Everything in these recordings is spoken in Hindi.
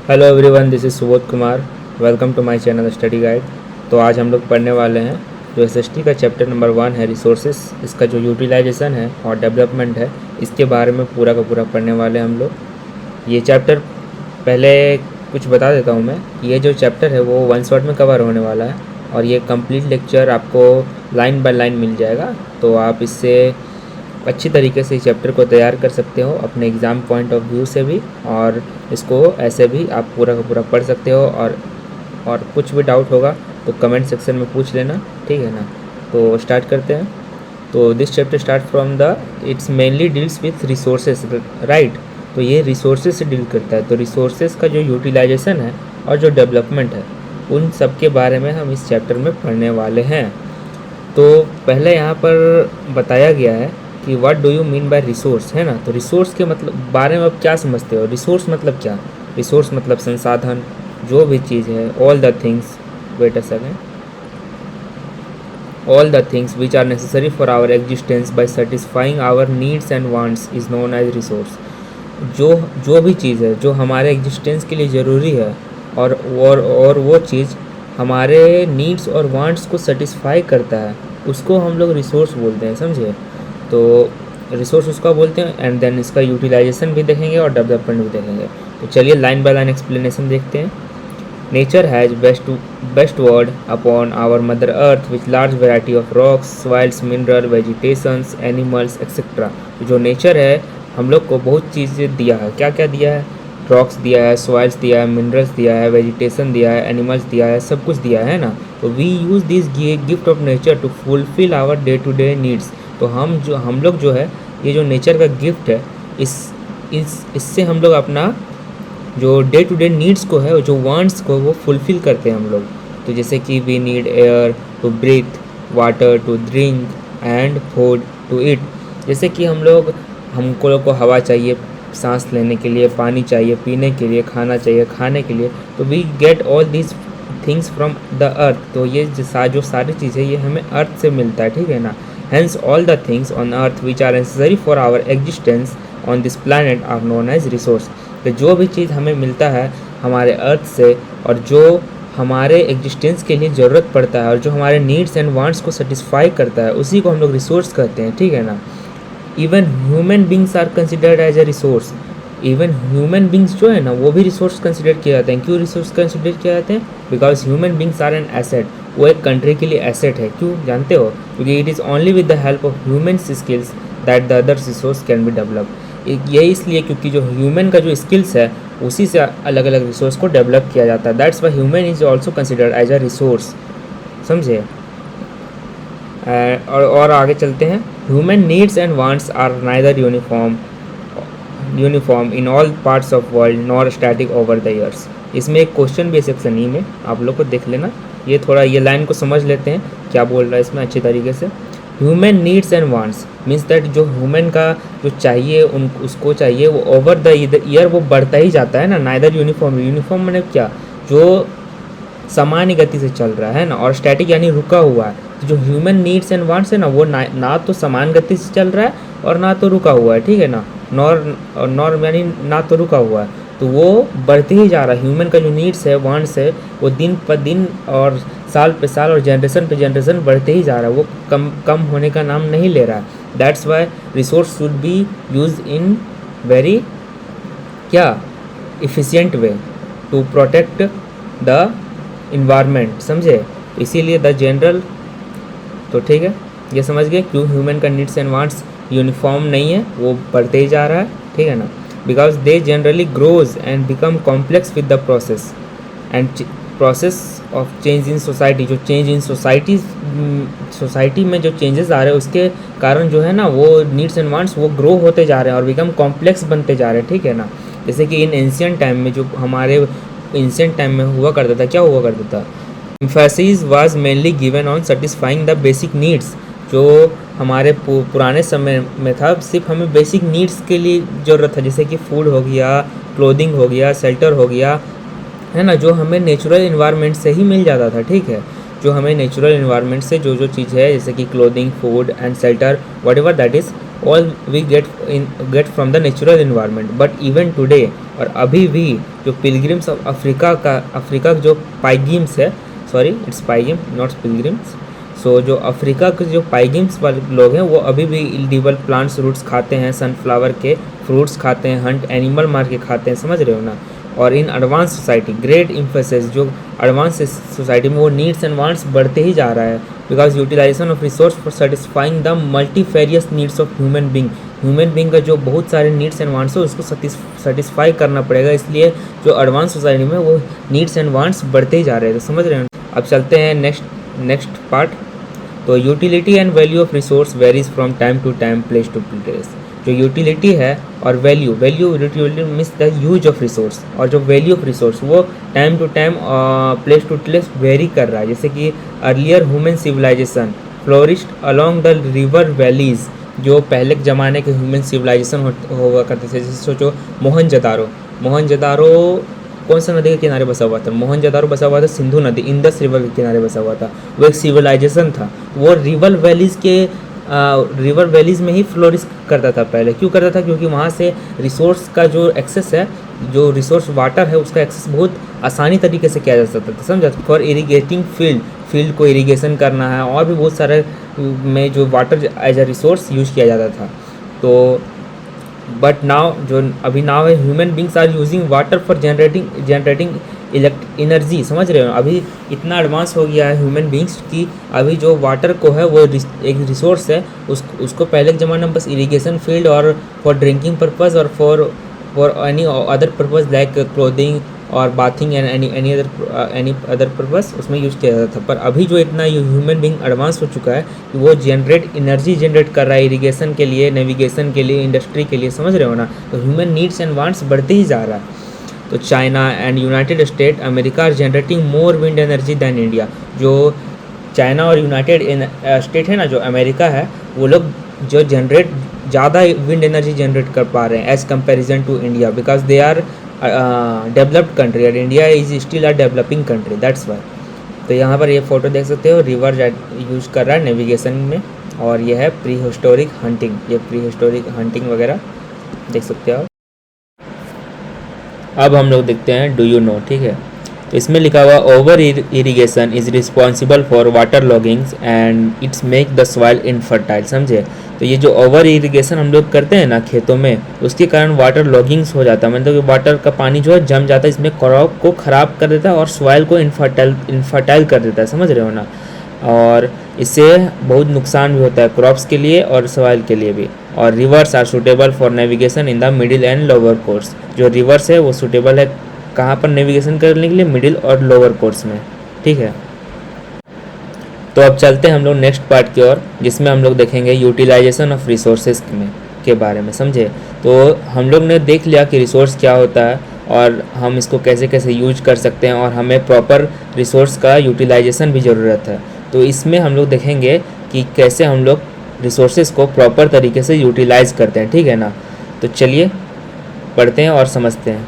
Hello everyone, this is Subodh Kumar. Welcome to my channel study guide. तो आज हम लोग पढ़ने वाले हैं जो एसएसटी का चैप्टर नंबर 1 है रिसोर्सेस। इसका जो यूटिलाइजेशन है और डेवलपमेंट है, इसके बारे में पूरा का पूरा पढ़ने वाले हैं हम लोग। ये चैप्टर पहले कुछ बता देता हूँ मैं। ये जो चैप्टर है वो 1 शॉट में कवर होने वाला है और ये कंप्लीट लेक्चर आपको लाइन बाय लाइन मिल जाएगा। तो आप इससे अच्छी तरीके से इस चैप्टर को तैयार कर सकते हो अपने एग्ज़ाम पॉइंट ऑफ व्यू से भी, और इसको ऐसे भी आप पूरा का पूरा पढ़ सकते हो। और कुछ भी डाउट होगा तो कमेंट सेक्शन में पूछ लेना, ठीक है ना। तो स्टार्ट करते हैं। तो this chapter start from the it's mainly deals with resources, right. तो ये रिसोर्सेज से डील करता है। तो रिसोर्सेज का जो यूटिलाइजेशन है और जो डेवलपमेंट है, उन सब के बारे में हम इस चैप्टर में पढ़ने वाले हैं। तो पहले यहाँ पर बताया गया है कि what do you mean by resource, है ना। तो रिसोर्स के मतलब बारे में आप क्या समझते हो? रिसोर्स मतलब क्या? रिसोर्स मतलब संसाधन, जो भी चीज़ है। All the things, wait a second, all the things which are necessary for our existence by satisfying our needs and wants is known as resource. जो भी चीज़ है जो हमारे एग्जिस्टेंस के लिए ज़रूरी है और वो चीज़ हमारे नीड्स और वांट्स को सेटिस्फाई करता है, उसको हम लोग रिसोर्स बोलते हैं, समझे। तो रिसोर्स उसका बोलते हैं। एंड देन इसका यूटिलाइजेशन भी देखेंगे और डेवलपमेंट भी देखेंगे। तो चलिए लाइन बाय लाइन एक्सप्लेनेशन देखते हैं। Nature has bestowed upon our mother earth with large variety of rocks, soils, mineral, vegetations, animals etcetera. जो नेचर है हम लोग को बहुत चीज़ें दिया है। क्या क्या दिया है? रॉक्स दिया है, सॉइल्स दिया है, मिनरल्स दिया है, वेजिटेशन दिया है, एनिमल्स दिया है, सब कुछ दिया है ना। तो we use this gift of nature to fulfil our day to day needs. तो हम लोग जो है, ये जो नेचर का गिफ्ट है, इससे हम लोग अपना जो डे टू डे नीड्स को है, जो वांट्स को, वो फुलफ़िल करते हैं हम लोग। तो जैसे कि we need air to breathe, water to drink and food to eat. जैसे कि हमको लोग को हवा चाहिए सांस लेने के लिए, पानी चाहिए पीने के लिए, खाना चाहिए खाने के लिए। तो we get all these things from the earth. तो ये जो सारी चीज़ें ये हमें अर्थ से मिलता है, ठीक है ना। Hence all the things on earth which are necessary for our existence on this planet are known as resource। तो जो भी चीज़ हमें मिलता है हमारे अर्थ से और जो हमारे एग्जिस्टेंस के लिए ज़रूरत पड़ता है और जो हमारे नीड्स एंड वांट्स को सेटिस्फाई करता है, उसी को हम लोग रिसोर्स कहते हैं, ठीक है ना। Even human beings are considered as a resource. Even human beings जो है ना, वो भी रिसोर्स कंसिडर किए जाते हैं। क्यों रिसोर्स कंसिडर किए जाते हैं? Because human beings are an asset. वो एक कंट्री के लिए एसेट है। क्यों जानते हो? क्योंकि it is only with the help of human skills that the other resource can be develop. ये इसलिए क्योंकि जो ह्यूमन का जो स्किल्स है, उसी से अलग अलग रिसोर्स को डेवलप किया जाता है। That's why human is also considered as a resource, समझे। और आगे चलते हैं। Human needs and wants are neither uniform in all parts of world nor static over the years. इसमें एक क्वेश्चन भी है सेक्शन ई में, आप लोग को देख लेना। ये लाइन को समझ लेते हैं क्या बोल रहा है इसमें अच्छी तरीके से। Human needs and wants means that जो ह्यूमन का जो चाहिए उसको चाहिए, वो ओवर द ईयर वो बढ़ता ही जाता है ना। नाइदर यूनिफॉर्म मैंने क्या, जो सामान्य गति से चल रहा है ना, और स्टैटिक यानी रुका हुआ है। तो जो ह्यूमन नीड्स एंड वांट्स है ना, वो ना तो समान गति से चल रहा है और ना तो रुका हुआ है, ठीक है ना। नॉर यानी ना तो रुका हुआ है, तो वो बढ़ते ही जा रहा है। ह्यूमन का जो नीड्स है, वांट्स है, वो दिन पर दिन और साल पे साल और जनरेशन पे जनरेशन बढ़ते ही जा रहा है। वो कम होने का नाम नहीं ले रहा है। That's why resource should be use in very क्या efficient way to protect the environment, समझे। इसीलिए द जनरल, तो ठीक है, ये समझ गए क्यों ह्यूमन का नीड्स एंड वांट्स यूनिफॉर्म नहीं है, वो बढ़ते ही जा रहा है, ठीक है ना। Because they generally grows and become complex with the process of change in society. जो चेंज इन सोसाइटी में जो चेंजेस आ रहे हैं, उसके कारण जो है ना, वो नीड्स एंड वांट्स वो ग्रो होते जा रहे हैं और बिकम कॉम्प्लेक्स बनते जा रहे हैं, ठीक है ना। जैसे कि इन एंशियंट टाइम में, जो हमारे एंशियंट टाइम में हुआ करता था, क्या हुआ करता था? Emphasis was mainly given on satisfying the basic needs. जो हमारे पुराने समय में था, सिर्फ हमें बेसिक नीड्स के लिए ज़रूरत था, जैसे कि फूड हो गया, क्लोथिंग हो गया, शेल्टर हो गया, है ना, जो हमें नेचुरल इन्वायरमेंट से ही मिल जाता था, ठीक है। जो हमें नेचुरल इन्वायरमेंट से जो चीज़ है, जैसे कि clothing, food and shelter, whatever that is, all we get from the natural environment. But even today, और अभी भी जो पिलग्रिम्स ऑफ अफ्रीका का जो पाइगिम्स है, सॉरी इट्स पाइगिम नॉट पिलग्रिम्स, सो जो अफ्रीका के जो पाइगिम्स वाले लोग हैं वो अभी भी इल्डिबल प्लांट्स रूट्स खाते हैं, सनफ्लावर के फ्रूट्स खाते हैं, हंट एनिमल मार के खाते हैं, समझ रहे हो ना। और in advance society great emphasis, जो एडवांस सोसाइटी में वो नीड्स एंड वांट्स बढ़ते ही जा रहा है, because utilisation of resource for satisfying the multifarious needs of human being का जो बहुत सारे नीड्स एंड वांट्स है उसको सेटिस्फाई करना पड़ेगा, इसलिए जो एडवांस सोसाइटी में वो नीड्स एंड वांट्स बढ़ते ही जा रहे हैं। तो समझ रहे हैं। अब चलते हैं नेक्स्ट पार्ट। तो utility and value of resource varies from time to time, place to place. जो यूटिलिटी है और value utility means the use of resource, और जो वैल्यू ऑफ रिसोर्स वो time to time place to place vary कर रहा है। जैसे कि earlier human civilisation flourished along the river valleys, जो पहले के ज़माने के ह्यूमन सिविलाइजेशन हुआ करते थे। जैसे सोचो मोहनजोदारो कौन सा नदी के किनारे बसा हुआ था? मोहनजोदारो बसा हुआ था सिंधु नदी, इंडस रिवर के किनारे बसा हुआ था। वो एक सिविलाइजेशन था, वो रिवर वैलीज़ में ही फ्लोरिश करता था पहले। क्यों करता था? क्योंकि वहाँ से रिसोर्स का जो एक्सेस है, जो रिसोर्स वाटर है उसका एक्सेस बहुत आसानी तरीके से किया जा सकता था, समझा। फॉर इरीगेटिंग फील्ड को इरीगेशन करना है, और भी बहुत सारे में जो water as a resource use किया जाता था। तो बट नाउ जो अभी नाउ है, human beings are using water for generating energy, समझ रहे हो। अभी इतना एडवांस हो गया है ह्यूमन बींग्स की, अभी जो वाटर को है वो एक रिसोर्स है, उसको पहले के ज़माने में बस इरिगेशन फील्ड और फॉर ड्रिंकिंग पर्पज़ और for any other purpose like clothing और bathing and any other purpose उसमें यूज़ किया जाता था। पर अभी जो इतना ह्यूमन बींग एडवांस हो चुका है कि वो एनर्जी जनरेट कर रहा है इरिगेशन के लिए, नेविगेशन के लिए, इंडस्ट्री के लिए, समझ रहे हो ना। तो ह्यूमन नीड्स एंड वांट्स बढ़ते ही जा रहा है। तो China and United State America are generating more wind energy than India. जो चाइना और यूनाइटेड स्टेट है ना, जो अमेरिका है, वो लोग जो ज़्यादा विंड एनर्जी जनरेट कर पा रहे हैं as comparison to India, because they are developed country और India is still a developing country, that's why. तो यहाँ पर ये फ़ोटो देख सकते हो, रिवर यूज़ कर रहा है नेविगेशन में, और ये है प्री हिस्टोरिक हंटिंग, ये प्री हिस्टोरिक हंटिंग वगैरह देख सकते हो। अब हम लोग देखते हैं डू यू नो, ठीक है। तो इसमें लिखा हुआ over irrigation is responsible for water loggings and it's make the soil infertile, समझे। तो ये जो ओवर इरीगेशन हम लोग करते हैं ना खेतों में, उसके कारण वाटर लॉगिंग्स हो जाता है, मतलब कि वाटर का पानी जो है जम जाता है, इसमें क्रॉप को ख़राब कर देता है और सॉइल को इनफर्टाइल कर देता है, समझ रहे हो ना। और इससे बहुत नुकसान भी होता है क्रॉप्स के लिए और सॉइल के लिए भी। और rivers are suitable for navigation in the middle and lower course. जो रिवर्स है वो सूटेबल है कहाँ पर नेविगेशन करने के लिए? मिडिल और लोअर कोर्स में, ठीक है। तो अब चलते हैं हम लोग नेक्स्ट पार्ट की ओर, जिसमें हम लोग देखेंगे यूटिलाइजेशन ऑफ रिसोर्सेज के बारे में, समझे। तो हम लोग ने देख लिया कि रिसोर्स क्या होता है और हम इसको कैसे कैसे यूज कर सकते हैं, और हमें प्रॉपर रिसोर्स का यूटिलाइजेशन भी ज़रूरत है। तो इसमें हम लोग देखेंगे कि कैसे हम लोग रिसोर्सेज को प्रॉपर तरीके से यूटिलाइज करते हैं, ठीक है ना। तो चलिए पढ़ते हैं और समझते हैं।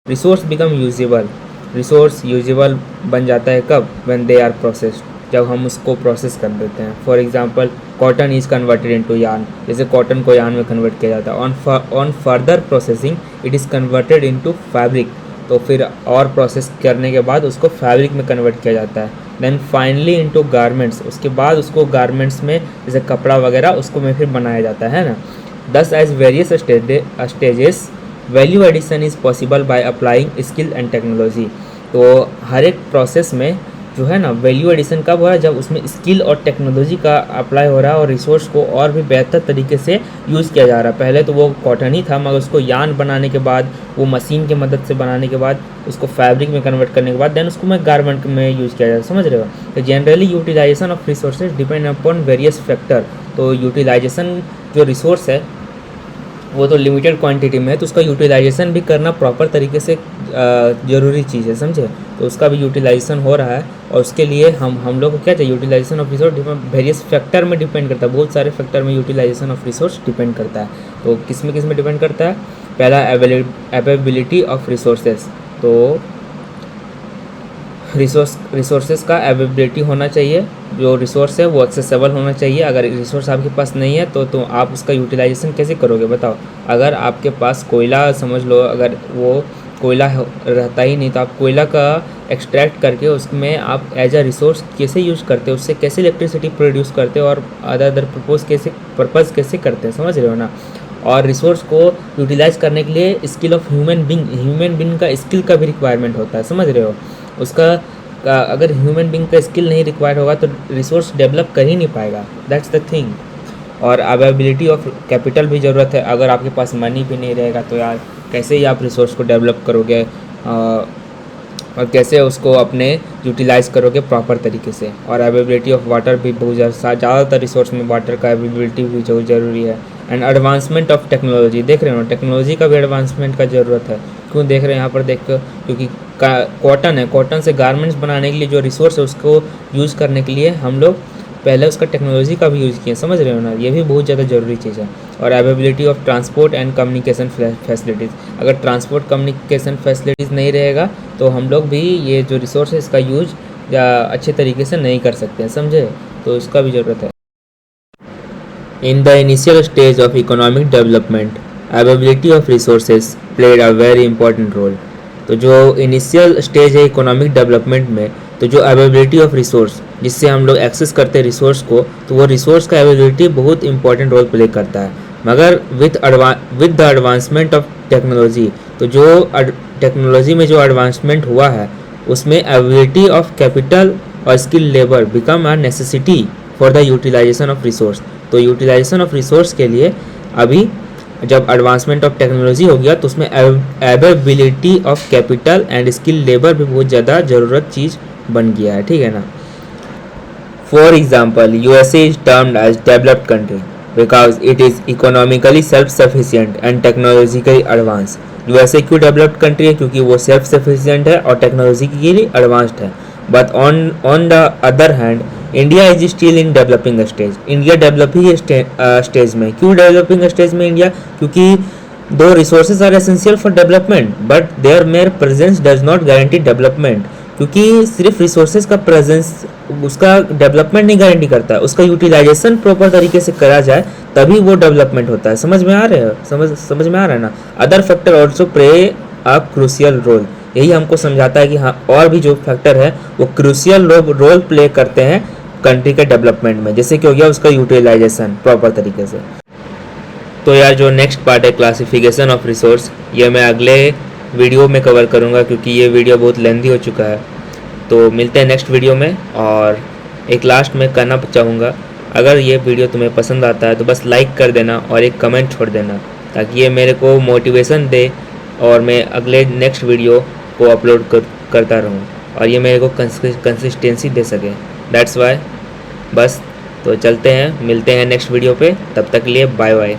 Resource become usable, resource usable बन जाता है कब? व्हेन दे आर प्रोसेस्ड, जब हम उसको प्रोसेस कर देते हैं। For example cotton is converted into yarn, जैसे कॉटन को यार्न में कन्वर्ट किया जाता है। On further processing it is converted into fabric, तो फिर और प्रोसेस करने के बाद उसको फैब्रिक में कन्वर्ट किया जाता है। देन फाइनली इनटू गारमेंट्स, उसके बाद उसको गारमेंट्स में जैसे कपड़ा वगैरह उसको में फिर बनाया जाता है ना। Thus as various stages value addition is possible by applying skill and technology. तो हर एक प्रोसेस में जो है ना वैल्यू एडिशन कब हो रहा है? जब उसमें स्किल और टेक्नोलॉजी का अप्लाई हो रहा है और रिसोर्स को और भी बेहतर तरीके से यूज़ किया जा रहा है। पहले तो वो कॉटन ही था, मगर उसको यार्न बनाने के बाद, वो मशीन की मदद से बनाने के बाद, उसको फैब्रिक में कन्वर्ट करने के बाद देन उसको मैं गारमेंट में यूज़ किया जाता है, समझ रहे हो। तो generally utilisation of resources depend upon various factor. तो यूटिलाइजेशन जो रिसोर्स है वो तो लिमिटेड क्वांटिटी में है, तो उसका यूटिलाइजेशन भी करना प्रॉपर तरीके से ज़रूरी चीज़ है, समझे। तो उसका भी यूटिलाइजेशन हो रहा है, और उसके लिए हम लोग को क्या चाहिए? Utilisation of resource various factor में डिपेंड करता है, बहुत सारे फैक्टर में यूटिलाइजेशन ऑफ रिसोर्स डिपेंड करता है। तो किस में डिपेंड करता है? पहला अवेलेबिलिटी ऑफ रिसोर्सेज। तो रिसोर्सेज का अवेलेबिलिटी होना चाहिए, जो रिसोर्स है वो एक्सेसिबल होना चाहिए। अगर रिसोर्स आपके पास नहीं है तो आप उसका यूटिलाइजेशन कैसे करोगे बताओ। अगर आपके पास कोयला समझ लो, अगर वो कोयला रहता ही नहीं तो आप कोयला का एक्सट्रैक्ट करके उसमें आप एज अ रिसोर्स कैसे यूज़ करते हो, उससे कैसे इलेक्ट्रिसिटी प्रोड्यूस करते हो और अदर पर्पज़ कैसे करते हैं, समझ रहे हो ना। और रिसोर्स को यूटिलाइज करने के लिए स्किल ऑफ ह्यूमन बींग का स्किल का भी रिक्वायरमेंट होता है, समझ रहे हो। अगर ह्यूमन बींग का स्किल नहीं रिक्वायर्ड होगा तो रिसोर्स डेवलप कर ही नहीं पाएगा, दैट्स द थिंग। और अवेलेबिलिटी ऑफ कैपिटल भी ज़रूरत है। अगर आपके पास मनी भी नहीं रहेगा तो यार कैसे ही आप रिसोर्स को डेवलप करोगे और कैसे उसको अपने यूटिलाइज़ करोगे प्रॉपर तरीके से। और अवेलेबिलिटी ऑफ वाटर भी बहुत ज़्यादातर रिसोर्स में वाटर का अवेलेबिलिटी भी जो ज़रूरी है। एंड एडवांसमेंट ऑफ टेक्नोलॉजी, देख रहे हो टेक्नोलॉजी का भी एडवांसमेंट का ज़रूरत है। क्यों देख रहे हैं यहाँ पर देख, क्योंकि कॉटन है, कॉटन से गारमेंट्स बनाने के लिए जो रिसोर्स है उसको यूज़ करने के लिए हम लोग पहले उसका टेक्नोलॉजी का भी यूज़ किए, समझ रहे हो ना। ये भी बहुत ज़्यादा ज़रूरी चीज़ है। और availability of transport and communication facilities, अगर ट्रांसपोर्ट कम्युनिकेशन फैसिलिटीज़ नहीं रहेगा तो हम लोग भी ये जो रिसोर्स है इसका यूज या अच्छे तरीके से नहीं कर सकते हैं, समझे। तो इसका भी ज़रूरत है। In the initial stage of economic development availability of resources played a very important role. तो जो इनिशियल स्टेज है इकोनॉमिक डेवलपमेंट में, तो जो अवेलेबिलिटी ऑफ रिसोर्स जिससे हम लोग एक्सेस करते हैं रिसोर्स को, तो वो रिसोर्स का अवेलेबिलिटी बहुत इंपॉर्टेंट रोल प्ले करता है। मगर with the advancement of technology, तो जो टेक्नोलॉजी में जो एडवांसमेंट हुआ है उसमें अवेलेबिलिटी ऑफ कैपिटल और skill labour become a necessity for the utilisation of resource. तो यूटिलाइजेशन ऑफ रिसोर्स के लिए अभी जब एडवांसमेंट ऑफ टेक्नोलॉजी हो गया तो उसमें availability of capital and skill labour भी बहुत ज़्यादा ज़रूरत चीज़ बन गया है, ठीक है ना। For example USA is termed as developed country because it is economically self sufficient and technologically advance. USA क्यों डेवलप्ड कंट्री है, क्योंकि वो सेल्फ सफिशिएंट है और टेक्नोलॉजिकली एडवांस्ड है। But on the other hand India is still in developing stage. India developing stage में, क्यों डेवलपिंग स्टेज में इंडिया, क्योंकि दो resources are essential for development but their mere presence does not guarantee development. क्योंकि सिर्फ रिसोर्सेज का प्रेजेंस उसका डेवलपमेंट नहीं गारंटी करता है, उसका यूटिलाइजेशन प्रॉपर तरीके से करा जाए तभी वो डेवलपमेंट होता है। समझ में आ रहे है, समझ में आ रहा है ना। Other factor also play a crucial role. यही हमको समझाता है कि हाँ और भी जो फैक्टर है वो क्रूशियल रोल प्ले करते हैं कंट्री के डेवलपमेंट में, जैसे कि हो गया उसका यूटिलाइजेशन प्रॉपर तरीके से। तो यार जो नेक्स्ट पार्ट है क्लासिफिकेशन ऑफ रिसोर्स, ये मैं अगले वीडियो में कवर करूँगा क्योंकि ये वीडियो बहुत लेंथी हो चुका है। तो मिलते हैं नेक्स्ट वीडियो में। और एक लास्ट में कहना चाहूँगा, अगर ये वीडियो तुम्हें पसंद आता है तो बस लाइक कर देना और एक कमेंट छोड़ देना ताकि ये मेरे को मोटिवेशन दे और मैं अगले नेक्स्ट वीडियो को अपलोड करता रहूँ और ये मेरे को कंसिस्टेंसी दे सके। That's why. बस तो चलते हैं, मिलते हैं नेक्स्ट वीडियो पे, तब तक के लिए बाय बाय।